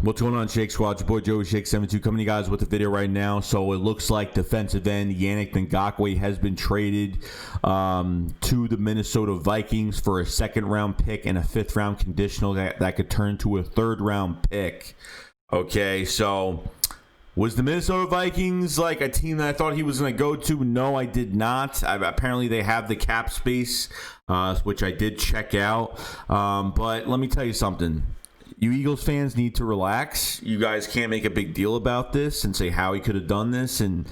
What's going on, Shake Squad? It's your boy Joey Shake72 coming to you guys with the video right now. So it looks like defensive end Yannick Ngakoue has been traded to the Minnesota Vikings for a second-round pick and a fifth-round conditional that could turn to a third-round pick. Okay, so was the Minnesota Vikings like a team that I thought he was going to go to? No, I did not. Apparently, they have the cap space, which I did check out. But let me tell you something. You Eagles fans need to relax. You guys can't make a big deal about this and say how he could have done this. And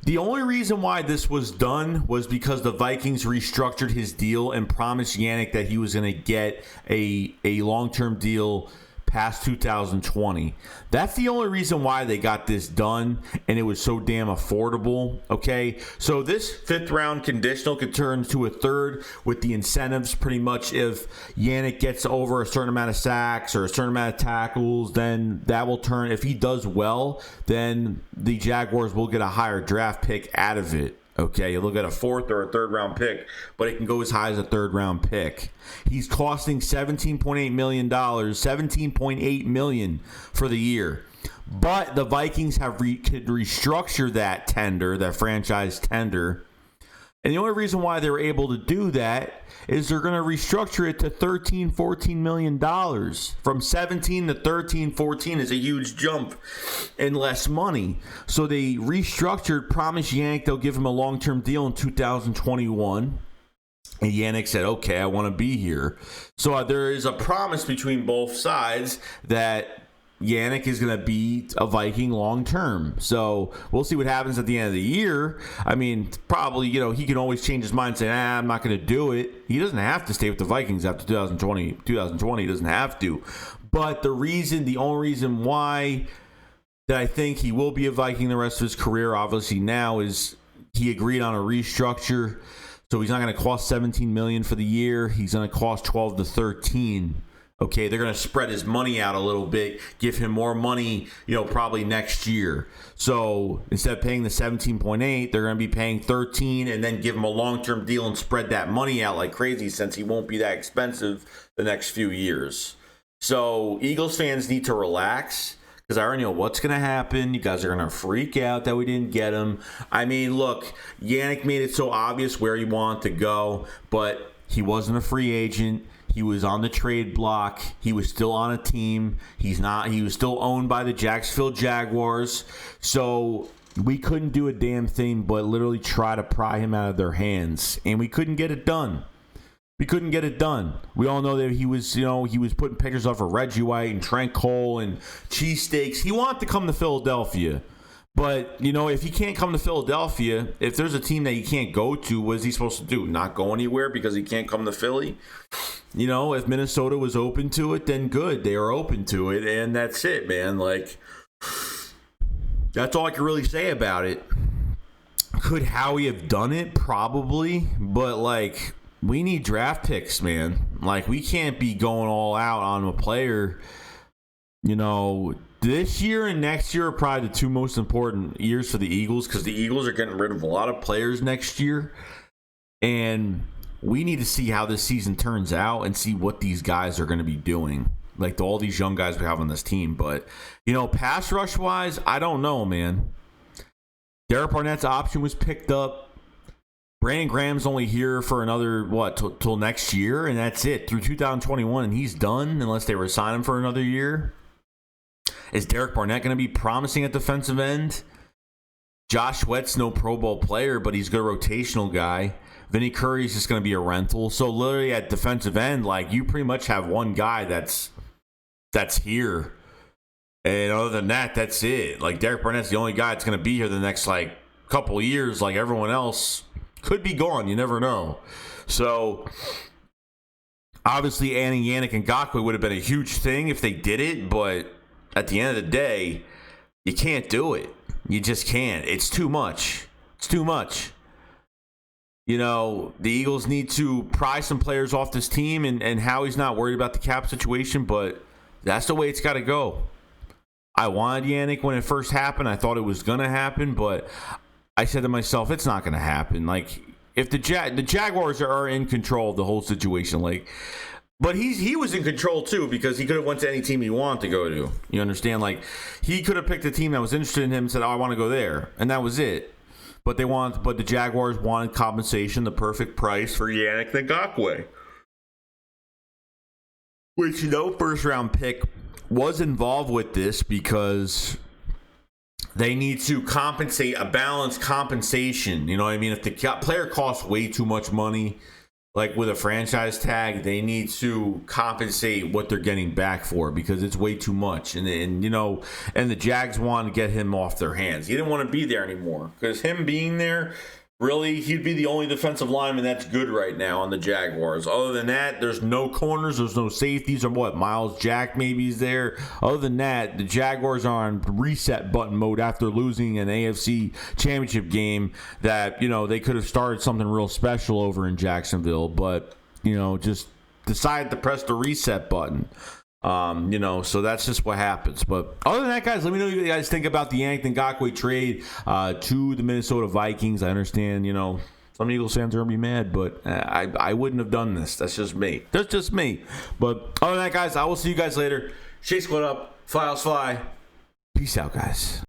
the only reason why this was done was because the Vikings restructured his deal and promised Yannick that he was going to get a long-term deal past 2020. That's the only reason why they got this done, and it was so damn affordable. Okay, so this fifth round conditional could turn to a third with the incentives. Pretty much, if Yannick gets over a certain amount of sacks or a certain amount of tackles, then that will turn. If he does well, then the Jaguars will get a higher draft pick out of it. Okay, you look at a fourth or a third round pick, but it can go as high as a third round pick. He's costing $17.8 million, $17.8 million for the year. But the Vikings could restructure that tender, that franchise tender. And the only reason why they were able to do that is they're going to restructure it to $13-14 million. From 17 to 13, 14 is a huge jump in less money. So they restructured, promised Yannick they'll give him a long-term deal in 2021. And Yannick said, okay, I want to be here. So there is a promise between both sides that Yannick is going to be a Viking long term. So we'll see what happens at the end of the year. I mean, probably, he can always change his mind and say, I'm not going to do it. He doesn't have to stay with the Vikings after 2020. He doesn't have to. But the only reason why that I think he will be a Viking the rest of his career, obviously now, is he agreed on a restructure. So he's not going to cost $17 million for the year. He's going to cost 12 to 13. Okay, they're going to spread his money out a little bit, give him more money, probably next year. So instead of paying the 17.8, they're going to be paying 13 and then give him a long-term deal and spread that money out like crazy since he won't be that expensive the next few years. So Eagles fans need to relax because I already know what's going to happen. You guys are going to freak out that we didn't get him. I mean, look, Yannick made it so obvious where he wanted to go, but he wasn't a free agent. He was on the trade block. He was still on a team. He was still owned by the Jacksonville Jaguars. So we couldn't do a damn thing but literally try to pry him out of their hands. And we couldn't get it done. We all know that he was putting pictures up for Reggie White and Trent Cole and cheesesteaks. He wanted to come to Philadelphia. But, if he can't come to Philadelphia, if there's a team that he can't go to, what is he supposed to do? Not go anywhere because he can't come to Philly? If Minnesota was open to it, then good. They are open to it, and that's it, man. That's all I can really say about it. Could Howie have done it? Probably. But, we need draft picks, man. We can't be going all out on a player, This year and next year are probably the two most important years for the Eagles because the Eagles are getting rid of a lot of players next year. And we need to see how this season turns out and see what these guys are going to be doing. All these young guys we have on this team. But, pass rush-wise, I don't know, man. Derek Barnett's option was picked up. Brandon Graham's only here for another, till next year? And that's it. Through 2021, and he's done unless they resign him for another year. Is Derek Barnett going to be promising at defensive end? Josh Sweat's no Pro Bowl player, but he's a good rotational guy. Vinny Curry's just going to be a rental. So literally at defensive end, you pretty much have one guy that's here. And other than that, that's it. Derek Barnett's the only guy that's going to be here the next couple of years. Everyone else could be gone. You never know. So obviously adding Yannick Ngakoue would have been a huge thing if they did it, but at the end of the day, you can't do it. You just can't. It's too much. The Eagles need to pry some players off this team, and Howie's not worried about the cap situation, but that's the way it's got to go. I wanted Yannick when it first happened. I thought it was going to happen, but I said to myself, it's not going to happen. If the Jaguars are in control of the whole situation, But he was in control too, because he could have went to any team he wanted to go to. You understand? Like, he could have picked a team that was interested in him and said, "Oh, I want to go there," and that was it. But the Jaguars wanted compensation, the perfect price for Yannick Ngakoue, which no first round pick was involved with this, because they need to compensate, a balanced compensation. You know what I mean? If the player costs way too much money, like with a franchise tag, they need to compensate what they're getting back for, because it's way too much. And the Jags want to get him off their hands. He didn't want to be there anymore, because him being there, really, he'd be the only defensive lineman that's good right now on the Jaguars. Other than that, there's no corners, there's no safeties, or what, Miles Jack maybe is there. Other than that, the Jaguars are on reset button mode after losing an AFC championship game that, they could have started something real special over in Jacksonville, but, just decided to press the reset button. So that's just what happens. But other than that, guys, let me know what you guys think about the Yannick Ngakoue trade to the Minnesota Vikings. I understand, some Eagles fans are going to be mad, but I wouldn't have done this. That's just me. That's just me. But other than that, guys, I will see you guys later. Shake Squad up. Fly, Fly. Peace out, guys.